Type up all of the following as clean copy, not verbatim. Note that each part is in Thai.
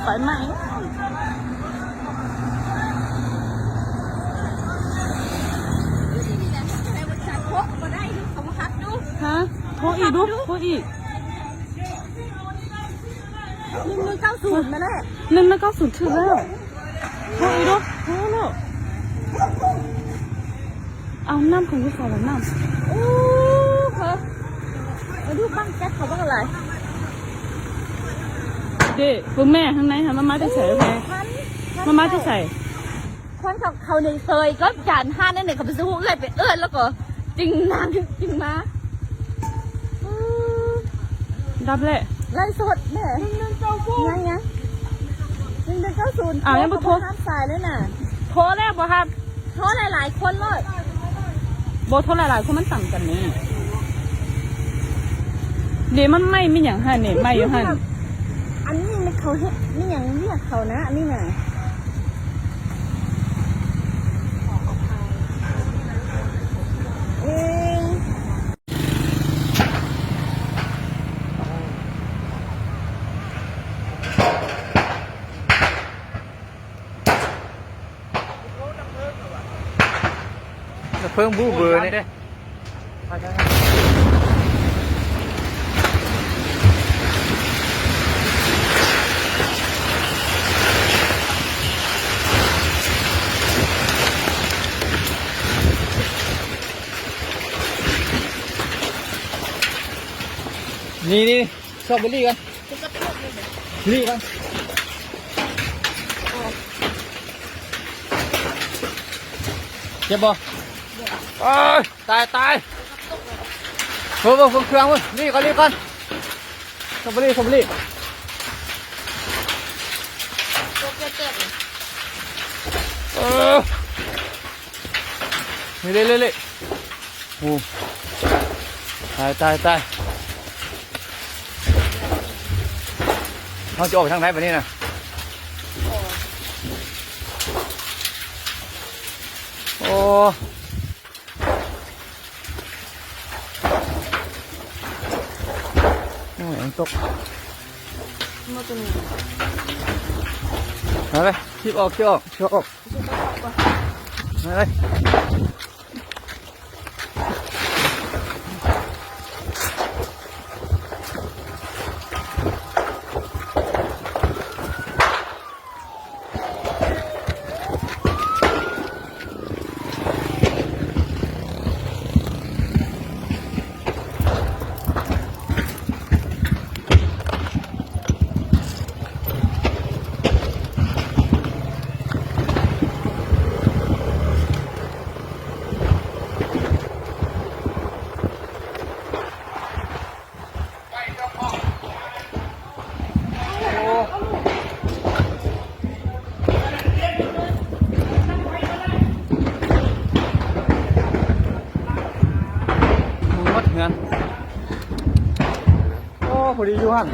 ไฟไหม้ฮะโทรอีกดูโทรอีก1190มาแล้ว1190ถึงแล้วโทรอีกดูโทรแล้วเอาน้ำของพี่สาวน้ำโอ้ค่ะมาดูบ้างแจ็คเขาบ้างอะไรเด็กคุณแม่ข้างในค่ะมาจะใส่ไหมมาจะใส่คนเขาในเคยก็จาน5นั่นเนี่ยเขาไปซื้อเลยไปแล้วก็จริงนานจริงมาดับเลยไล่สดแม่ยัง1190ยังไม่โทรห้ามสายเลยน่ะโทรแล้วบ่ครับโทรหลายคนเลยโบโทรหลายคนมันต่ำกันนี่เดี๋ยวมันไม่อย่างหันเนี่ยไม่อยู่หันอันนี้มันเขาเฮ็ดนี่อย่างเรียกเขานะอันนี้น่ะเพิ่งบูเบอร์นี่นี่ชอบบุหรี่กันบุหรี่กันเจ็บบ่ตายเพิ่มเครื่องเว้ยรีบก่อนชอบบุหรี่นี่เลยโอ้ตายเขาจะออกไปทางไหนแบบนี้นะโอ้ยยังตกมาเลยชิบออกมาเลยพอดีอยู่หัน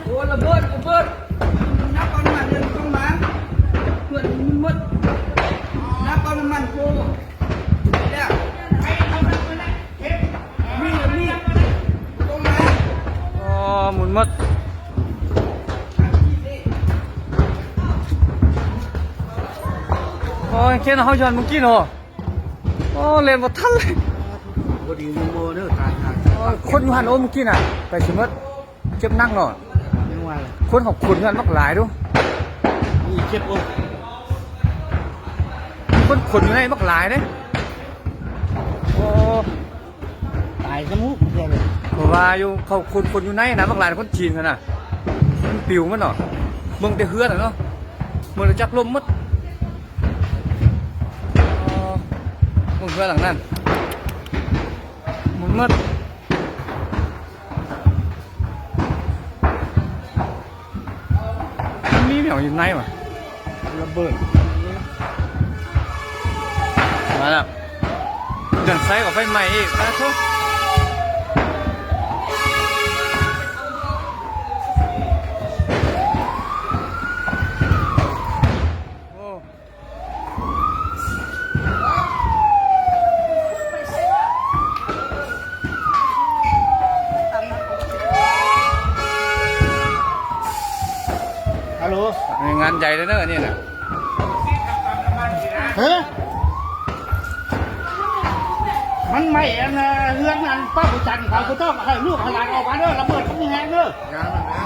โอ้ระเบิดนับเอาน้ำมันต้องมาเพื่อนมันมดนับเอาน้ำมันโคเนี่ยมีต้องมาอ๋อหมุนมดโอ้ยแค่นั้นเขาชวนมึงกินเหรอโอ้เล่นหมดทันเลยพอดีมึงโมเนอะตายคนอยู่หันโอ้เมื่อกี้น่ะไปสมมติเจ็บนั่งหน่อยคนของคุณกันมากหลายดูนี่เจ็บโอ้คนขนอยู่ในมากหลายเด้โอ้ตายสมุกเลยเพราะว่าอยู่เขาคนอยู่ในนะมากหลายคนจีนกันน่ะมันปิวมันเนาะมึงจะเฮือนเนาะมึงจะจักลมมัดมึงเฮือนหลังนั้นมึงมัดมีเหมียวอยู่ในวะระเบิดมาแล้วเดินไซกับไฟใหม่อีกนะทุก ฮัลโหล งานใหญ่เลยเนอะนี่นะ เฮ้ยมันไม่อันเรื่องนั้นป้าผู้จันเขาก็ต้องให้ลูกให้หลานออกมาเด้อระเบิดเขามีแฮงเด้อ งานมันนะ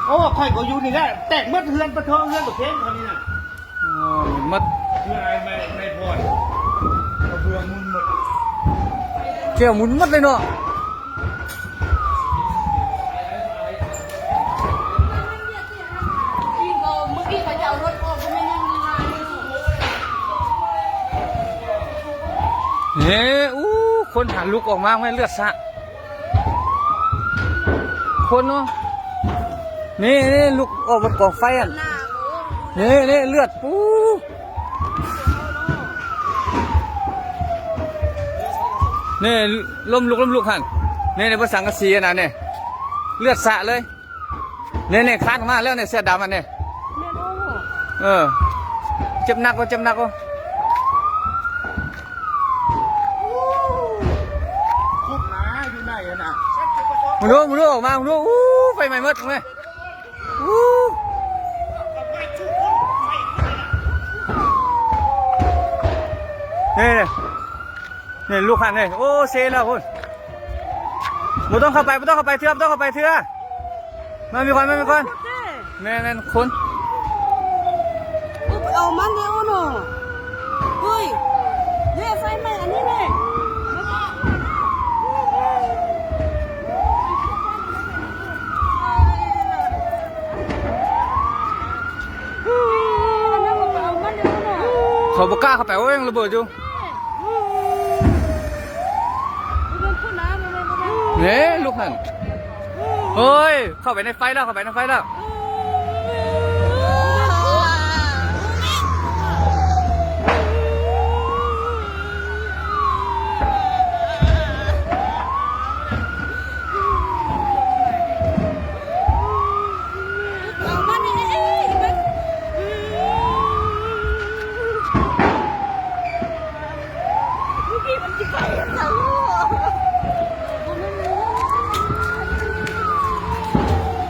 โอ้ค่อยก็อยู่นี่แหละแตกเมื่อเฮือนประเทิงเฮือนประเทศเขานี่น่ะ อ๋อมัด เพื่ออะไรไม่พอดก็เพื่อมุนหมด เกี่ยวหมุนมัดเลยเนาะ พี่ก็เมื่อกี้เขาจะเอารถออกก็ไม่นั่งมีลายเลย เฮ้อู้คนหันลุกออกมาไม่เลือดสะคนเนาะนี่ลุกออกมากองไฟอ่ะนี่เลือดปูนี่ล้มลุกหันนี่ในภาษาอังกฤษนะเนี่ยเลือดสะเลยเนี่ยคลานออกมาแล้วเนี่ยเสื้อดำอันเนี่ยเจ็บหนักก็ คุกหนาอยู่ไหนอะน่ะ มึงดูออกมามึงดูอู้ไฟไหม้หมดเลยอู้นี่ลูกหันเลยโอ้เซแล้วคุณมึงต้องเข้าไปเถอะมามีคนแม่คน เอามันเร็วหน่อยเฮ้ยเนี่ยไฟไหม้อันนี้เลยเขาบอกกล้าเข้าไปว่ายังระเบิดอยู่เนี่ยลูกหันเฮ้ยเข้าไปในไฟแล้ว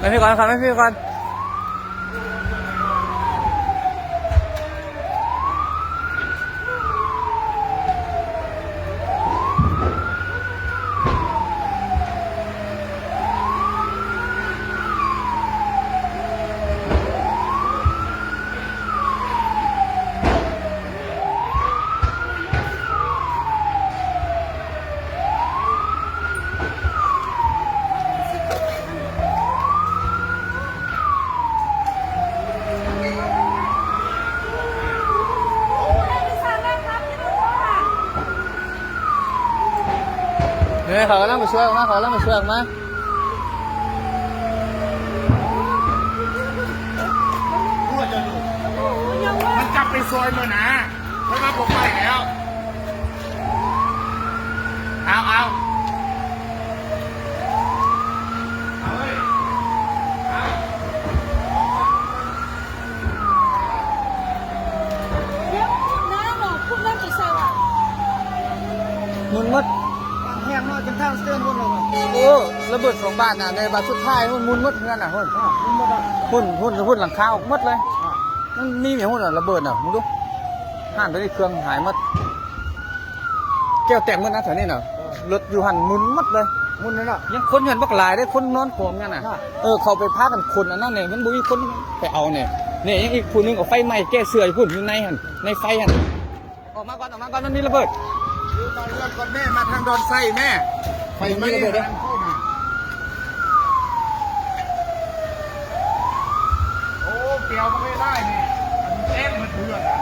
ไม่พี่ก่อนครับไม่พี่ก่อนเนี่ยเขากำลังไปช่วยออกมา รั่วจะดูมันจับไปซอยมานะเพราะว่าผมไปแล้วเอาเฮ้ยมุนมัด แห้งเนาะจนทางสเตนวนเลย โอ้ระเบิด2 บาทน่ะในบาทสุดท้ายมุนมัดเงินน่ะหุ่นหลังคาออกมัดเลยมันมีเหมียวหุ่นระเบิดน่ะมึงดูห่านตัวนี้เครื่องหายมัดแก้วแตกมัดนะแถวนี้น่ะรถอยู่หันมุนมัดเลยมุนนั่นน่ะยังคนเห็นบักหลายได้คนนอนโขมกันน่ะเขาไปพากันคนอันนั้นเนี่ยมันบุมีคนไปเอาเนี่ยยังอีกคนนึงเอาไฟไหม้แก้เสืออยู่พุ่นอยู่ในไฟหันออกมาก่อนมันมีระเบิด ตอนเริ่มก่อนแม่มาทางดอนไส้แม่ไฟไม่ได้เลยโอ้เกี่ยวมันไม่ได้นี่มันเต็มมันเถื่อนอ่ะ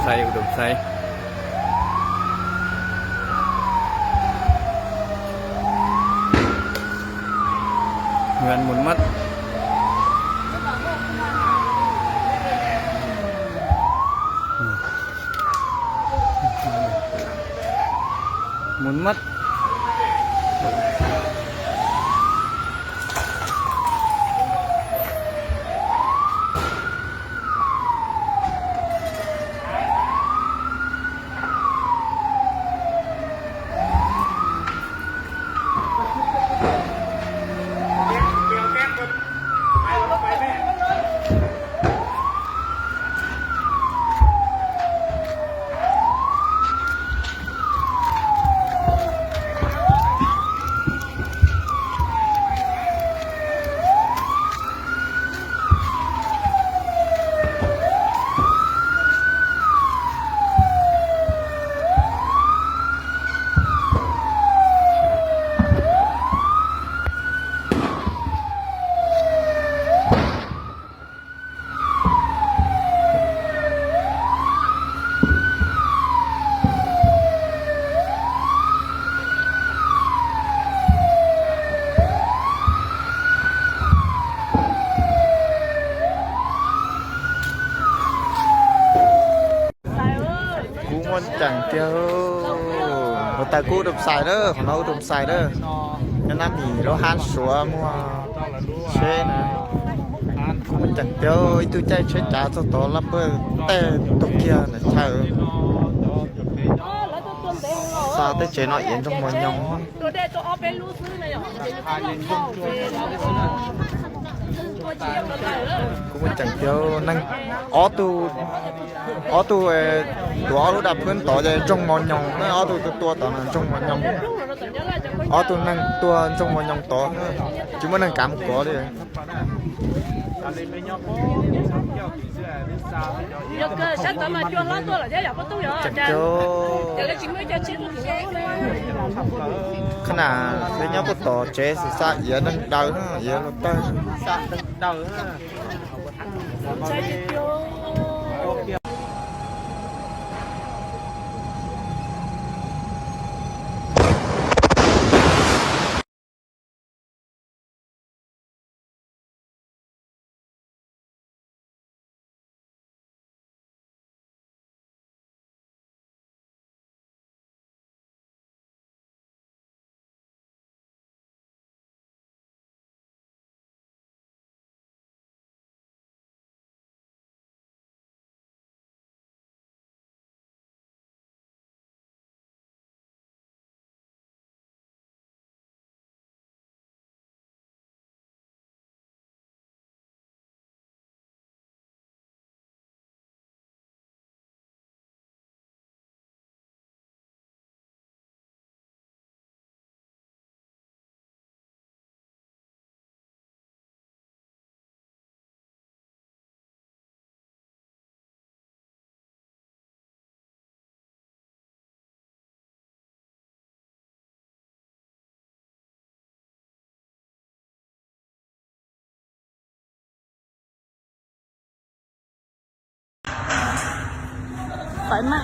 ใช่อุดมไซเงินหมุนมัดหมุนมัด เจียวหัวตากูดมใส่เด้อของเราดมใส่เด้อนั่นน่ะมีเราหันสัวมัวเช่นะกูมันจังเจียวไอ้ตัวใจใช้จ่าตัวต่อรับเบอร์แต่ตุกเกียน่ะใช่ซาแต่เจน้อยเย็นจงมันยองกูมันจังเจียวนั่งอ๋อตัวตัวรู้ดับเพื่อนต่อจะจงมันยองนั่นอ๋อตัวต่อนั่นจงมันยองอ๋อตัวนั่งตัวจงมันยองต่อจุ่มมันนั่งกำก่อเลย 有个小咱们就老多了，这也不都有，这个情侣就吃不起。 ขนาดเป็นยอดต่อเจสิซะเยอะนั่งเดาเนาะเยอะต้นซะเดาเนาะ ไฟไหม้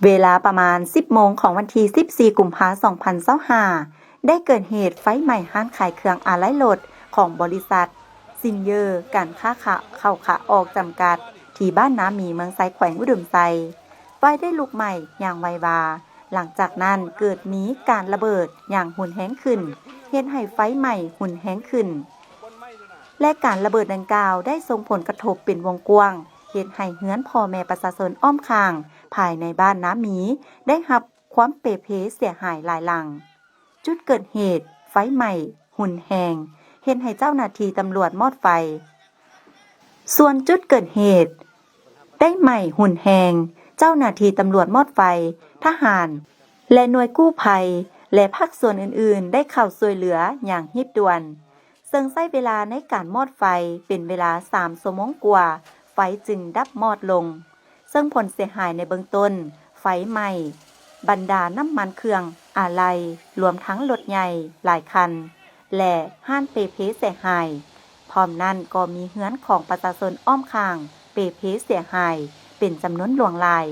เวลาประมาณ 10 โมงของวันที่ 14 กุมภาพันธ์ 2025 ได้เกิดเหตุไฟไหม้ห้างขายเครื่องอะไหล่รถของบริษัทซินเยอร์การค้าเข้าขาออกจำกัดที่บ้านน้ำมีเมืองไซแขวงอุดมไซไฟได้ลุกไหม้อย่างไววาหลังจากนั้นเกิดมีการระเบิดอย่างหุนแห้งขึ้นเฮ็ดให้ไฟไหม้หุนแห้งขึ้นและการระเบิดดังกล่าวได้ส่งผลกระทบเป็นวงกว้างเฮ็ดให้เฮือนพ่อแม่ประชาชนอ้อมข้างภายในบ้านน้ำมีได้รับความเปเพเสียหายหลายหลังจุดเกิดเหตุไฟไหม้หุนแหงเห็นให้เจ้าหน้าที่ตำรวจมอดไฟส่วนจุดเกิดเหตุได้ไหม้หุนแหงเจ้าหน้าที่ตำรวจมอดไฟทหารและหน่วยกู้ภัยและภาคส่วนอื่นๆได้เข้าช่วยเหลืออย่างรีบด่วนซึ่งใช้เวลาในการมอดไฟเป็นเวลา3 ชั่วโมงกว่าไฟจึงดับมอดลงซึ่งผลเสียหายในเบื้องต้นไฟไหม้บรรดาน้ำมันเครื่องอะไหล่รวมทั้งรถใหญ่หลายคันและห้านเปเพเสียหายพร้อมนั้นก็มีเฮือนของประชาชนอ้อมข้างเปเพเสียหายเป็นจำนวนหลวงหลาย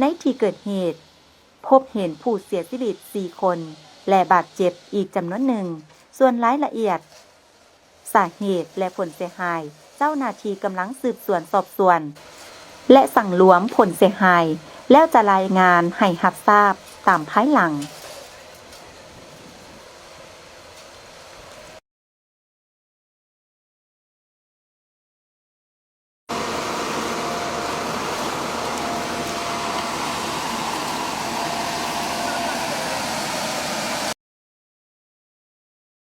ในที่เกิดเหตุพบเห็นผู้เสียชีวิต4 คนและบาดเจ็บอีกจำนวนหนึ่งส่วนรายละเอียดสาเหตุและผลเสียหายเจ้าหน้าที่กำลังสืบสวนสอบสวนและสั่งรวมผลเสียหายแล้วจะรายงานให้รับทราบตามภายหลัง